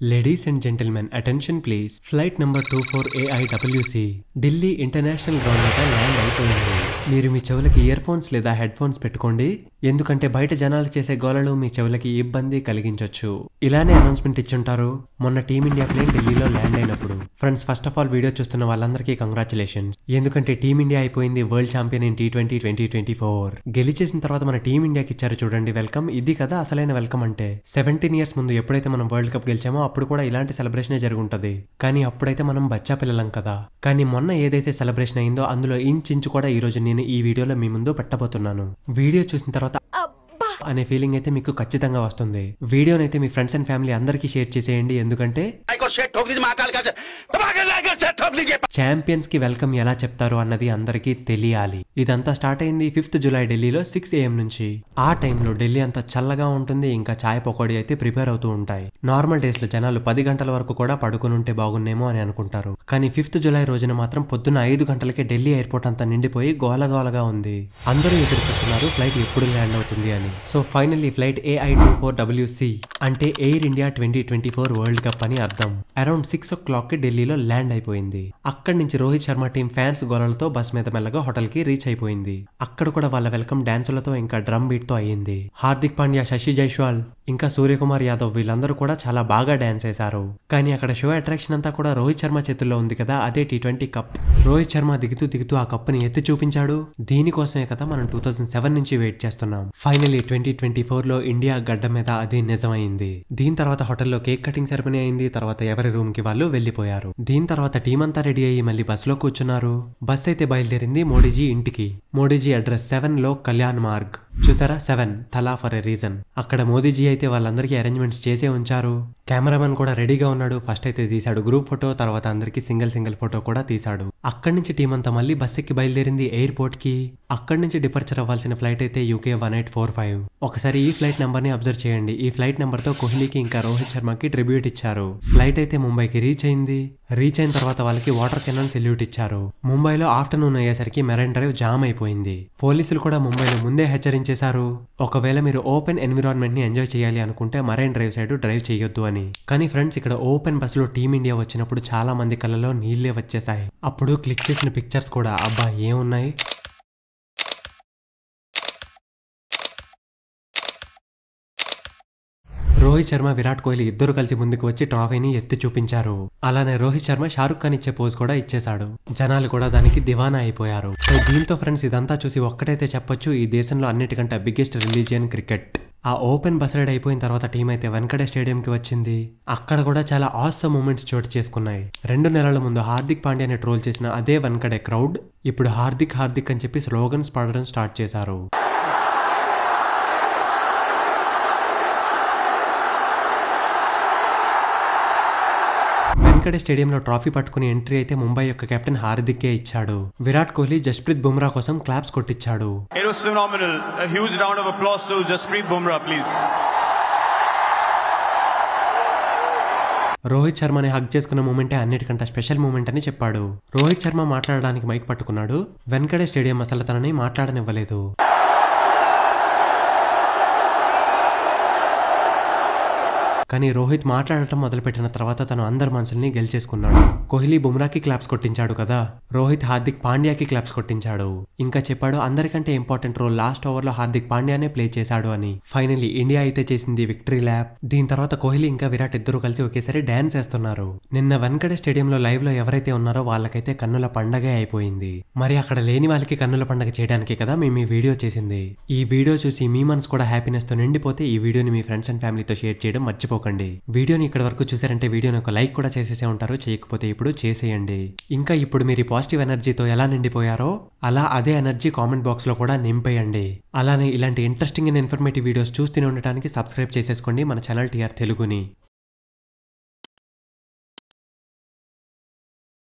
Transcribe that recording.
Ladies and gentlemen, attention please. Flight number 24AIWC Delhi international ground మీద land అయిపోయింది. మీరు మీ చెవులకి ఇయర్ ఫోన్స్ లేదా హెడ్ ఫోన్స్ పెట్టుకోండి, ఎందుకంటే బయట జనాలు చేసే గోలలు మీ చెవులకి ఇబ్బంది కలిగించొచ్చు. ఇలానే అనౌన్స్మెంట్ ఇచ్చుంటారు మొన్న టీమిండియా ప్లేన్ ఢిల్లీలో ల్యాండ్ అయినప్పుడు. Friends, first of all video చూస్తున్న వాళ్ళందరికీ కంగ్రాచులేషన్స్, ఎందుకంటే టీమిండియా అయిపోయింది వరల్డ్ ఛాంపియన్ ఇన్ T20 2024. గెలిచేసిన తర్వాత మన టీమిండియాకి ఇచ్చారు చూడండి వెల్కమ్. ఇది కదా అసలైన వెల్కమ్ అంటే. 17 years ముందు ఎప్పుడైతే మనం వరల్డ్ కప్ గెలిచామో అప్పుడు కూడా ఇలాంటి సెలబ్రేషన్ జరుగుంటది, కానీ అప్పుడైతే మనం బచ్చా పిల్లలం కదా. కానీ మొన్న ఏదైతే సెలబ్రేషన్ అయిందో అందులో ఇంచు కూడా ఈ రోజు నేను ఈ వీడియోలో మీ ముందు పెట్టబోతున్నాను. వీడియో చూసిన తర్వాత అనే ఫీలింగ్ అయితే మీకు ఖచ్చితంగా వస్తుంది. వీడియోనైతే మీ ఫ్రెండ్స్ అండ్ ఫ్యామిలీ అందరికీ షేర్ చేసేయండి, ఎందుకంటే ఛాంపియన్స్ కి వెల్కమ్ ఎలా చెప్తారు అన్నది అందరికీ తెలియాలి. ఇదంతా స్టార్ట్ అయింది 5th July ఢిల్లీలో 6 AM నుంచి. ఆ టైంలో ఢిల్లీ అంతా చల్లగా ఉంటుంది, ఇంకా చాయ్ పకోడీ అయితే ప్రిపేర్ అవుతూ ఉంటాయి. నార్మల్ డేస్ లో జనాలు 10 గంటల వరకు కూడా పడుకుని ఉంటే బాగున్నేమో అని అనుకుంటారు, కానీ 5th July రోజున మాత్రం పొద్దున్న 5 గంటలకే ఢిల్లీ ఎయిర్పోర్ట్ అంతా నిండిపోయి గోలగోలగా ఉంది. అందరూ ఎదురు చూస్తున్నారు ఫ్లైట్ ఎప్పుడు ల్యాండ్ అవుతుంది అని. సో ఫైనల్లీ ఫ్లైట్ AI24WC అంటే ఎయిర్ ఇండియా 2024 వరల్డ్ కప్ అని అర్థం అరౌండ్ 6 o'clock కి ఢిల్లీలో ల్యాండ్ అయిపోయింది. అక్కడి నుంచి రోహిత్ శర్మ టీం ఫ్యాన్స్ గోలలతో బస్ మీద మెల్లగా హోటల్ కి రీచ్ అయిపోయింది. అక్కడ కూడా వాళ్ళ వెల్కమ్ డాన్సులతో ఇంకా డ్రమ్ బీట్ తో అయ్యింది. హార్దిక్ పాండ్యా, శశి జైస్వాల్ ఇంకా సూర్యకుమార్ యాదవ్ వీళ్ళందరూ కూడా చాలా బాగా డాన్స్ చేశారు. కానీ అక్కడ షో అట్రాక్షన్ అంతా కూడా రోహిత్ శర్మ చేతుల్లో ఉంది కదా, అదే T20 కప్. రోహిత్ శర్మ దిగుతూ ఆ కప్పుని ఎత్తి చూపించాడు. దీనికోసమే కదా మనం 2007 నుంచి వెయిట్ చేస్తున్నాం. ఫైనల్లీ 2024లో ఇండియా గడ్డ మీద అది నిజమైంది. దీని తర్వాత హోటల్లో కేక్ కటింగ్ సెరమనీ అయింది. తర్వాత ఎవరి రూమ్ కి వాళ్ళు వెళ్లిపోయారు. దీని తర్వాత టీం అంతా రెడీ అయ్యి మళ్ళీ బస్ లో కూర్చున్నారు. బస్ అయితే బయలుదేరింది మోడీజీ ఇంటికి. మోడీజీ అడ్రస్ 7 లో కళ్యాణ్ మార్గ్. చూసారా, 7 తలా ఫర్ ఎ రీజన్. అక్కడ మోదీజీ అయితే వాళ్ళందరికీ అరేంజ్మెంట్స్ చేసే ఉంచారు. కెమెరామెన్ కూడా రెడీగా ఉన్నాడు. ఫస్ట్ అయితే తీశాడు గ్రూప్ ఫోటో, తర్వాత అందరికి సింగిల్ ఫోటో కూడా తీశాడు. అక్కడి నుంచి టీం అంతా మళ్ళీ బస్ ఎక్కి బయలుదేరింది ఎయిర్పోర్ట్ కి. అక్కడి నుంచి డిపార్చర్ అవ్వాల్సిన ఫ్లైట్ అయితే UK 1845. ఒకసారి ఈ ఫ్లైట్ నెంబర్ ని అబ్జర్వ్ చేయండి. ఈ ఫ్లైట్ నెంబర్ తో కోహ్లీకి ఇంకా రోహిత్ శర్మకి ట్రిబ్యూట్ ఇచ్చారు. ఫ్లైట్ అయితే ముంబైకి రీచ్ అయింది. రీచ్ అయిన తర్వాత వాళ్ళకి వాటర్ కెనాన్ సెల్యూట్ ఇచ్చారు. ముంబైలో ఆఫ్టర్నూన్ అయ్యేసరికి మెరైన్ డ్రైవ్ జామ్ అయిపోయింది. పోలీసులు కూడా ముంబైలో ముందే హెచ్చరించేశారు, ఒకవేళ మీరు ఓపెన్ ఎన్విరాన్మెంట్ ని ఎంజాయ్ చేయాలి అనుకుంటే మరైన్ డ్రైవ్ సైడ్ డ్రైవ్ చేయొద్దు అని. కానీ ఫ్రెండ్స్, ఇక్కడ ఓపెన్ బస్ లో టీమిండియా వచ్చినప్పుడు చాలా మంది కళ్ళలో నీళ్లే వచ్చేసాయి. అప్పుడు క్లిక్ చేసిన పిక్చర్స్ కూడా అబ్బా ఏమున్నాయి. రోహిత్ శర్మ, విరాట్ కోహ్లీ ఇద్దరు కలిసి ముందుకు వచ్చి ట్రాఫీని ఎత్తి చూపించారు. అలానే రోహిత్ శర్మ షారుఖ్ ఖాన్ ఇచ్చే పోజ్ కూడా ఇచ్చేశాడు. జనాలు కూడా దానికి దివానా అయిపోయారు. సో దీంతో ఫ్రెండ్స్ ఇదంతా చూసి ఒక్కటైతే చెప్పొచ్చు, ఈ దేశంలో అన్నిటికంటే బిగ్గెస్ట్ రిలీజియన్ క్రికెట్. ఆ ఓపెన్ బస్ రైడ్ అయిపోయిన తర్వాత టీం అయితే వెంకటే స్టేడియం కి వచ్చింది. అక్కడ కూడా చాలా ఆసమ్ మూమెంట్స్ చోటు చేసుకున్నాయి. 2 నెలల ముందు హార్దిక్ పాండ్యాని ట్రోల్ చేసిన అదే వెంకటే క్రౌడ్ ఇప్పుడు హార్దిక్ అని చెప్పి స్లోగన్స్ పాడడం స్టార్ట్ చేశారు. వెంకటే స్టేడియంలో ట్రాఫీ పట్టుకుని ఎంట్రీ అయితే ముంబై యొక్క కెప్టెన్ హార్దిక్కే ఇచ్చాడు. విరాట్ కోహ్లీ జస్ప్రీత్ బుమ్రా కోసం క్లాప్స్ కొట్టించాడు. రోహిత్ శర్మని హగ్ చేసుకున్న మూమెంటే అన్నిటికంటే స్పెషల్ మూమెంట్ అని చెప్పాడు. రోహిత్ శర్మ మాట్లాడడానికి మైక్ పట్టుకున్నాడు. వెంకటే స్టేడియం అసలు తనని మాట్లాడనివ్వలేదు. కానీ రోహిత్ మాట్లాడటం మొదలుపెట్టిన తర్వాత తను అందరి మనసుల్ని గెలిచేసుకున్నాడు. కోహ్లీ బుమ్రాకి క్లాప్స్ కొట్టించాడు కదా, రోహిత్ హార్దిక్ పాండ్యాకి క్లాప్స్ కొట్టించాడు. ఇంకా చెప్పాడు అందరికంటే ఇంపార్టెంట్ రోల్ లాస్ట్ ఓవర్ లో హార్దిక్ పాండ్యానే ప్లే చేశాడు అని. ఫైనల్లీ ఇండియా అయితే చేసింది విక్టరీ ల్యాప్. దీని తర్వాత కోహ్లీ ఇంకా విరాట్ ఇద్దరు కలిసి ఒకేసారి డాన్స్ చేస్తున్నారు. నిన్న వెంకటే స్టేడియంలో లైవ్ లో ఎవరైతే ఉన్నారో వాళ్ళకైతే కన్నుల పండగే అయిపోయింది. మరి అక్కడ లేని వాళ్ళకి కన్నుల పండగ చేయడానికి కదా మేము ఈ వీడియో చేసింది. ఈ వీడియో చూసి మీ మనసు కూడా హ్యాపీనెస్ తో నిండిపోతే ఈ వీడియోని మీ ఫ్రెండ్స్ అండ్ ఫ్యామిలీతో షేర్ చేయడం మర్చిపోకండి. వీడియోని ఇక్కడ వరకు చూసారంటే వీడియోని ఒక లైక్ కూడా చేసేసే ఉంటారు, చేయకపోతే ఇప్పుడు చేసేయండి. ఇంకా ఇప్పుడు మీరు పాజిటివ్ ఎనర్జీతో ఎలా నిండిపోయారో అలా అదే ఎనర్జీ కామెంట్ బాక్స్ లో కూడా నింపేయండి. అలానే ఇలాంటి ఇంట్రెస్టింగ్ అండ్ ఇన్ఫర్మేటివ్ వీడియోస్ చూస్తూనే ఉండటానికి సబ్స్క్రైబ్ చేసేసుకోండి మన ఛానల్ TR తెలుగుని.